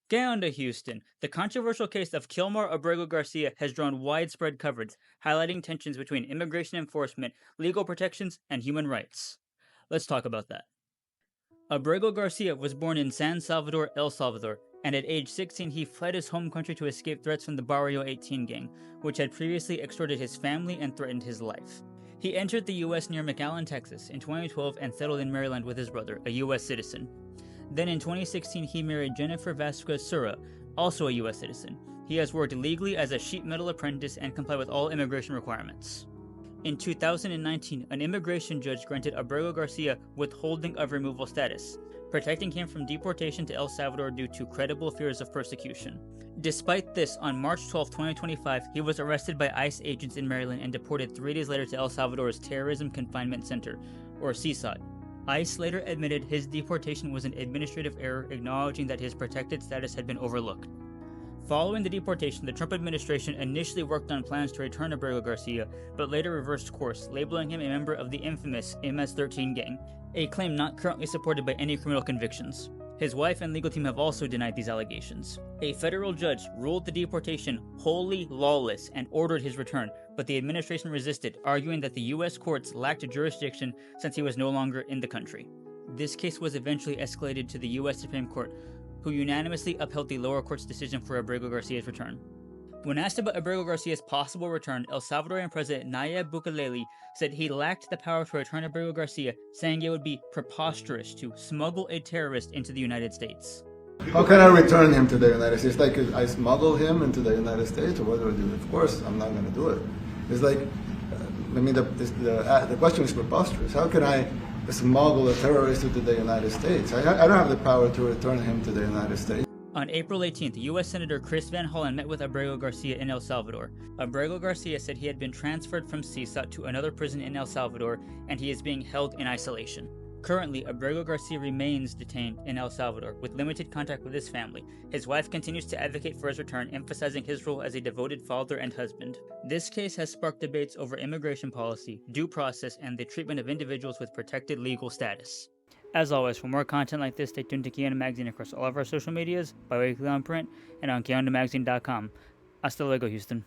Get on to Houston. The controversial case of Kilmar Abrego Garcia has drawn widespread coverage, highlighting tensions between immigration enforcement, legal protections, and human rights. Let's talk about that. Abrego Garcia was born in San Salvador, El Salvador, and at age 16 he fled his home country to escape threats from the Barrio 18 gang, which had previously extorted his family and threatened his life. He entered the U.S. near McAllen, Texas in 2012 and settled in Maryland with his brother, a U.S. citizen. Then in 2016 he married Jennifer Vasquez Sura, also a U.S. citizen. He has worked legally as a sheet metal apprentice and complied with all immigration requirements. In 2019, an immigration judge granted Abrego Garcia withholding of removal status, protecting him from deportation to El Salvador due to credible fears of persecution. Despite this, on March 12, 2025, he was arrested by ICE agents in Maryland and deported 3 days later to El Salvador's Terrorism Confinement Center, or CSOT. ICE later admitted his deportation was an administrative error, acknowledging that his protected status had been overlooked. Following the deportation, the Trump administration initially worked on plans to return Abrego Garcia, but later reversed course, labeling him a member of the infamous MS-13 gang, a claim not currently supported by any criminal convictions. His wife and legal team have also denied these allegations. A federal judge ruled the deportation wholly lawless and ordered his return, but the administration resisted, arguing that the U.S. courts lacked jurisdiction since he was no longer in the country. This case was eventually escalated to the U.S. Supreme Court, who unanimously upheld the lower court's decision for Abrego Garcia's return. When asked about Abrego Garcia's possible return, El Salvadorian President Nayib Bukele said he lacked the power to return Abrego Garcia, saying it would be preposterous to smuggle a terrorist into the United States. How can I return him to the United States? Like, I smuggle him into the United States, or what do I do? Of course, I'm not going to do it. It's like, the question is preposterous. How can I smuggle a terrorist into the United States? I don't have the power to return him to the United States. On April 18th, U.S. Senator Chris Van Hollen met with Abrego Garcia in El Salvador. Abrego Garcia said he had been transferred from CSOT to another prison in El Salvador, and he is being held in isolation. Currently, Abrego Garcia remains detained in El Salvador, with limited contact with his family. His wife continues to advocate for his return, emphasizing his role as a devoted father and husband. This case has sparked debates over immigration policy, due process, and the treatment of individuals with protected legal status. As always, for more content like this, stay tuned to Qué Onda Magazine across all of our social medias, bi-weekly on print, and on QueOndaMagazine.com. Hasta luego, Houston.